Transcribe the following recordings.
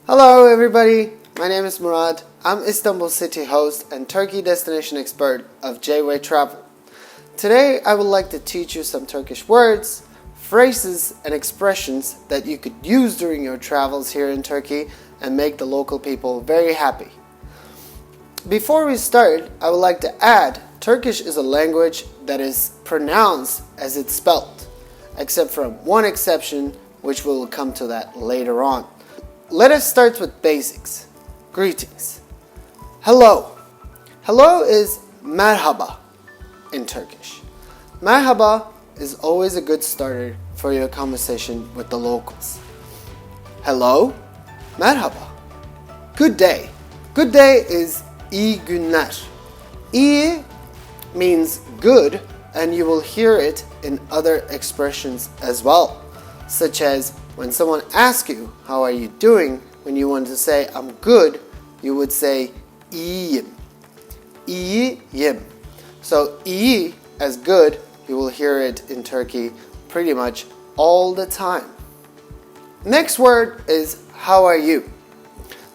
Hello everybody, my name is Murat. I'm Istanbul city host and Turkey destination expert of JayWayTravel. Today I would like to teach you some Turkish words, phrases and expressions that you could use during your travels here in Turkey and make the local people very happy. Before we start, I would like to add Turkish is a language that is pronounced as it's spelled, except for one exception, which we will come to that later on. Let us start with basics. Greetings. Hello. Hello is Merhaba in Turkish. Merhaba is always a good starter for your conversation with the locals. Hello. Merhaba. Good day. Good day is iyi-günler. İyi means good, and you will hear it in other expressions as well, such as when someone asks you, how are you doing? When you want to say, I'm good, you would say, İyiyim. İyiyim. So, iyi as good, you will hear it in Turkey pretty much all the time. Next word is, how are you?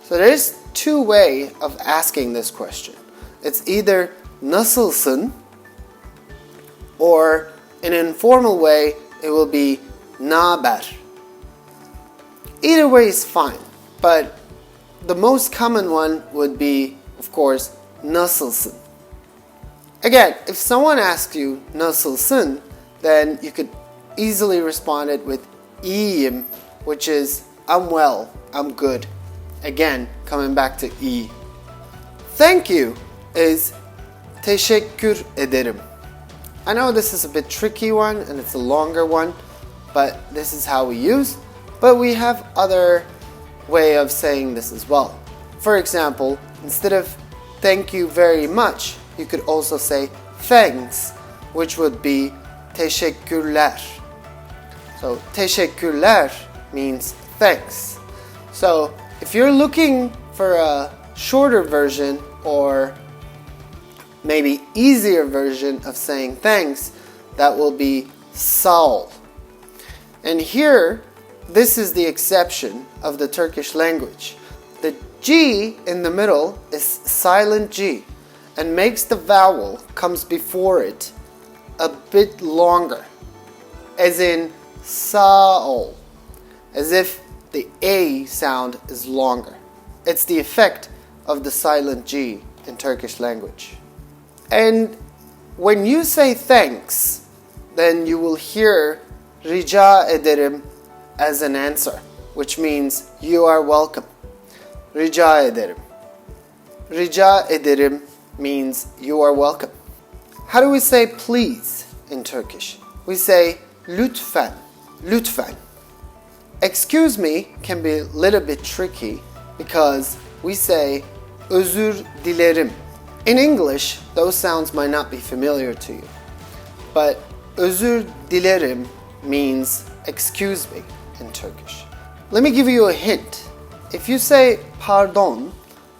So there's two ways of asking this question. It's either Nasılsın, or in an informal way, it will be Naber. Either way is fine, but the most common one would be, of course, Nasılsın. Again, if someone asks you Nasılsın, then you could easily respond it with İyiyim, which is I'm well, I'm good. Again, coming back to iyi. Thank you is Teşekkür ederim. I know this is a bit tricky one and it's a longer one, but this is how we use. But we have other way of saying this as well. For example, instead of thank you very much, you could also say thanks, which would be Teşekkürler. So Teşekkürler means thanks. So if you're looking for a shorter version or maybe easier version of saying thanks, that will be sowl. And here, this is the exception of the Turkish language. The G in the middle is silent G and makes the vowel comes before it a bit longer, as in sowl, as if the A sound is longer. It's the effect of the silent G in Turkish language. And when you say thanks, then you will hear rica ederim as an answer, which means you are welcome. Rica ederim. Rica ederim means you are welcome. How do we say please in Turkish? We say Lütfen. Lütfen. Excuse me can be a little bit tricky because we say özür dilerim. In English, those sounds might not be familiar to you. But özür dilerim means excuse me in Turkish. Let me give you a hint. If you say pahr-DOHN,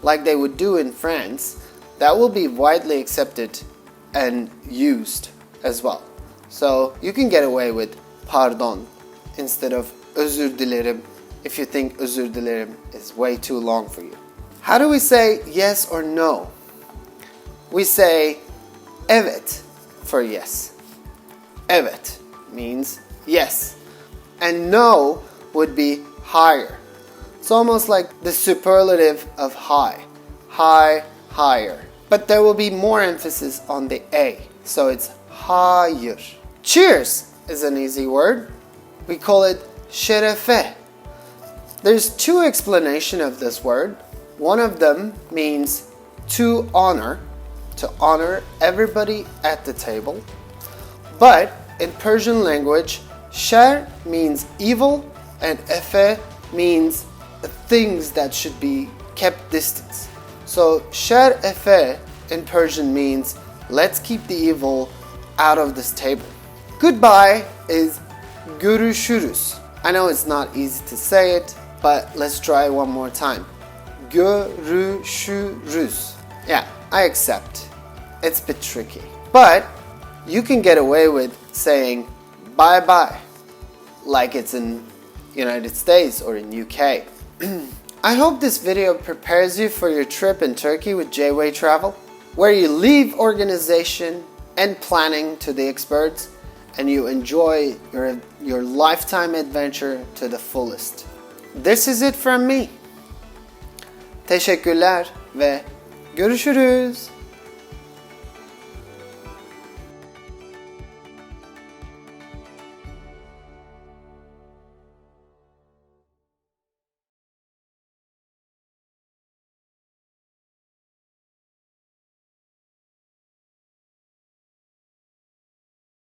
like they would do in France, that will be widely accepted and used as well. So you can get away with pahr-DOHN instead of özür dilerim if you think özür dilerim is way too long for you. How do we say yes or no? We say evet for yes. Evet means yes. And no would be higher. It's almost like the superlative of high. High, higher. But there will be more emphasis on the A. So it's HAH-yuhr. Cheers is an easy word. We call it sher-e-feh. There's two explanations of this word. One of them means to honor everybody at the table. But in Persian language, sher means evil and e-feh means things that should be kept distance. So sher-e-feh in Persian means let's keep the evil out of this table. Goodbye is goo-roosh-oo-rooz. I know it's not easy to say it, but let's try one more time. Goo-roosh-oo-rooz. Yeah, I accept. It's a bit tricky. But you can get away with saying bye-bye, like it's in United States or in UK. I hope this video prepares you for your trip in Turkey with JayWayTravel, where you leave organization and planning to the experts and you enjoy your lifetime adventure to the fullest. This is it from me. Teşekkürler ve görüşürüz.